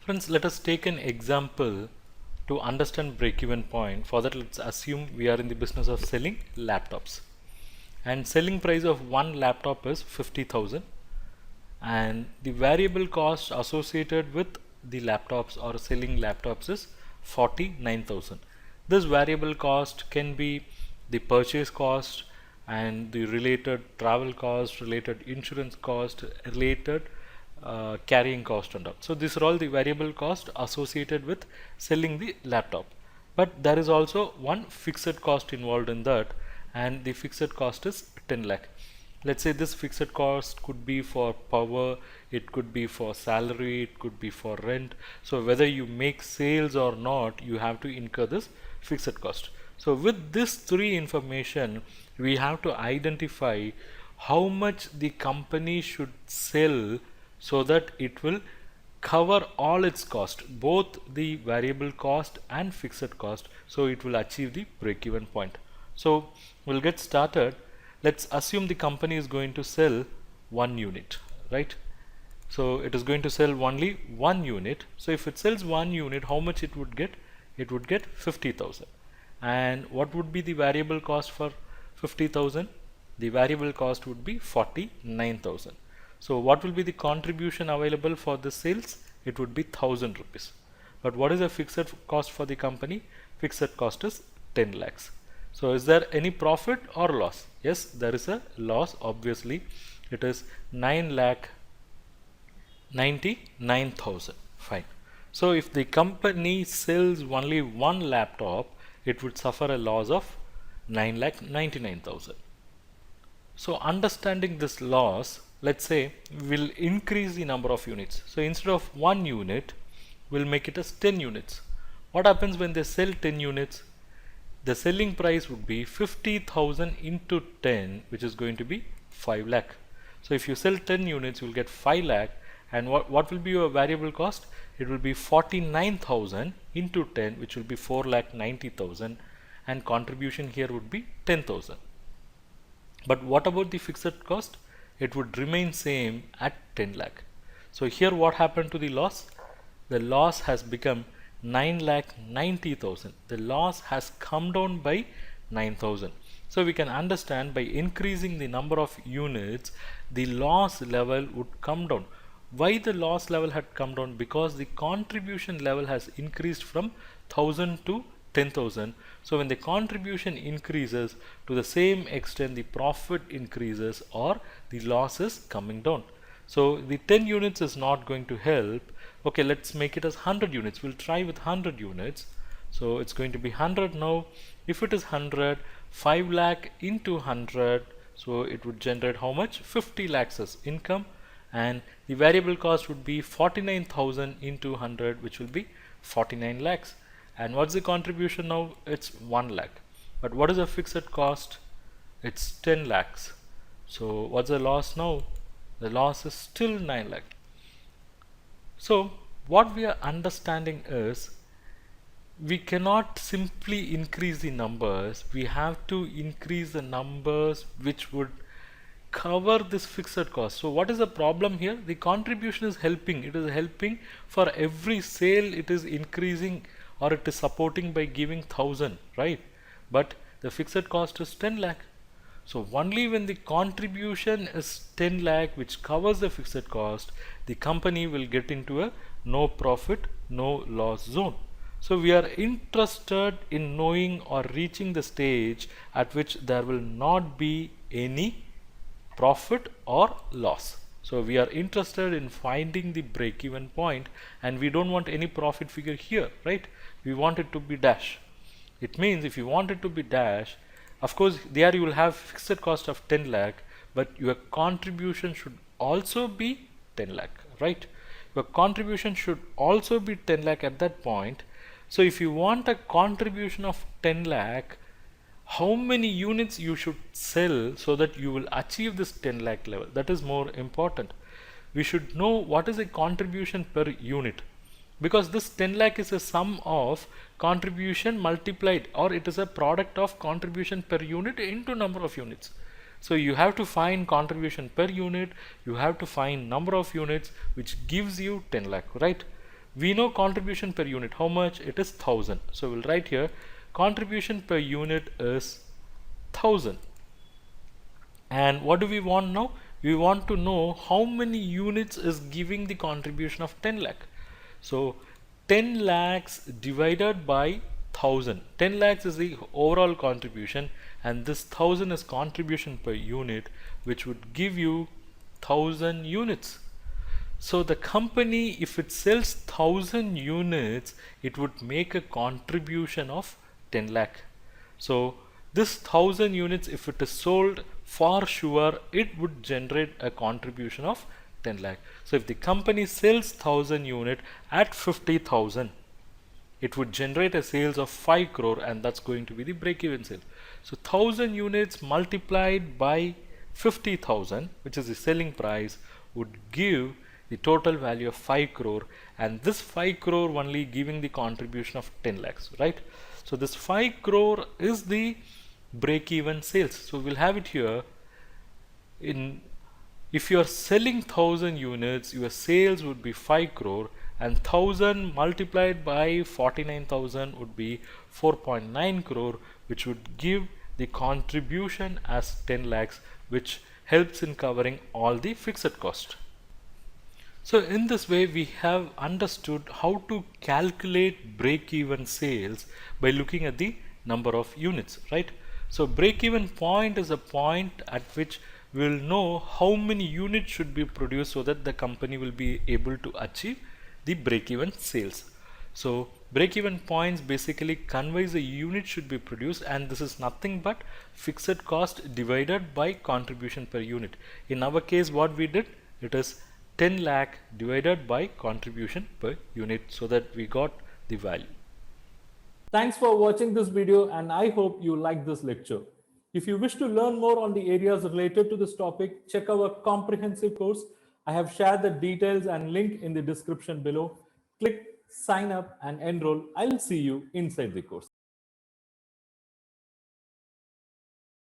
Friends, let us take an example to understand break-even point. For that, let's assume we are in the business of selling laptops, and selling price of one laptop is 50,000, and the variable cost associated with the laptops or selling laptops is 49,000. This variable cost can be the purchase cost and the related travel cost, related insurance cost, related carrying cost and all. So these are all the variable cost associated with selling the laptop. But there is also one fixed cost involved in that, and the fixed cost is 10 lakh. Let's say this fixed cost could be for power, it could be for salary, it could be for rent. So whether you make sales or not, you have to incur this fixed cost. So with this three information, we have to identify how much the company should sell so that it will cover all its cost, both the variable cost and fixed cost, so it will achieve the break-even point. So we'll get started. Let's assume the company is going to sell one unit, right? So it is going to sell only one unit. So if it sells one unit, how much it would get? It would get 50,000. And what would be the variable cost for 50,000? The variable cost would be 49,000. So what will be the contribution available for the sales? It would be 1,000 rupees. But what is the fixed cost for the company? Fixed cost is 10 lakhs. So is there any profit or loss? Yes, there is a loss. Obviously, it is 9,99,000. Fine. So if the company sells only one laptop, it would suffer a loss of 9,99,000. So understanding this loss, let's say we'll increase the number of units. So instead of one unit, we'll make it as 10 units. What happens when they sell 10 units? The selling price would be 50,000 into 10, which is going to be 5 lakh. So if you sell 10 units, you will get 5 lakh. And what will be your variable cost? It will be 49,000 into 10, which will be 4,90,000, and contribution here would be 10,000. But what about the fixed cost? It would remain same at 10 lakh. So here what happened to the loss? The loss has become 9,90,000. The loss has come down by 9,000. So we can understand by increasing the number of units, the loss level would come down. Why the loss level had come down? Because the contribution level has increased from 1,000 to 10,000. So when the contribution increases, to the same extent the profit increases or the loss is coming down. So the 10 units is not going to help. Okay, let's make it as 100 units. We'll try with 100 units. So it's going to be 100 now. If it is 100, 5 lakh into 100, so it would generate how much? 50 lakhs as income, and the variable cost would be 49,000 into 100, which will be 49 lakhs. And what's the contribution now? It's 1 lakh. But what is the fixed cost? It's 10 lakhs. So what's the loss now? The loss is still 9 lakh. So what we are understanding is we cannot simply increase the numbers. We have to increase the numbers which would cover this fixed cost. So what is the problem here? The contribution is helping. It is helping for every sale. It is increasing, or it is supporting by giving 1,000, right? But the fixed cost is 10 lakh. So only when the contribution is 10 lakh, which covers the fixed cost, the company will get into a no profit, no loss zone. So we are interested in knowing or reaching the stage at which there will not be any profit or loss. So we are interested in finding the break-even point, and we don't want any profit figure here, right? We want it to be dash. It means if you want it to be dash, of course there you will have fixed cost of 10 lakh, but your contribution should also be 10 lakh, right? Your contribution should also be 10 lakh at that point. So if you want a contribution of 10 lakh, how many units you should sell so that you will achieve this 10 lakh level? That is more important. We should know what is a contribution per unit, because this 10 lakh is a sum of contribution multiplied, or it is a product of contribution per unit into number of units. So you have to find contribution per unit, you have to find number of units, which gives you 10 lakh, right? We know contribution per unit, how much? It is 1000. So we'll write here contribution per unit is 1000. And what do we want now? We want to know how many units is giving the contribution of 10 lakh. So 10 lakhs divided by 1000. 10 lakhs is the overall contribution, and this 1000 is contribution per unit, which would give you 1000 units. So the company, if it sells 1000 units, it would make a contribution of 10 lakh. So this 1000 units, if it is sold, for sure it would generate a contribution of 10 lakh. So if the company sells 1000 unit at 50,000, it would generate a sales of 5 crore, and that's going to be the break-even sale. So 1000 units multiplied by 50,000, which is the selling price, would give the total value of 5 crore, and this 5 crore only giving the contribution of 10 lakhs, right? So this 5 crore is the break-even sales. So we'll have it here. If you are selling 1000 units, your sales would be 5 crore, and 1000 multiplied by 49,000 would be 4.9 crore, which would give the contribution as 10 lakhs, which helps in covering all the fixed cost. So in this way, we have understood how to calculate break-even sales by looking at the number of units, right? So break-even point is a point at which we will know how many units should be produced so that the company will be able to achieve the break-even sales. So break-even points basically conveys a unit should be produced, and this is nothing but fixed cost divided by contribution per unit. In our case, what we did, it is 10 lakh divided by contribution per unit, so that we got the value. Thanks for watching this video, and I hope you like this lecture. If you wish to learn more on the areas related to this topic, check our comprehensive course. I have shared the details and link in the description below. Click sign up and enroll. I'll see you inside the course.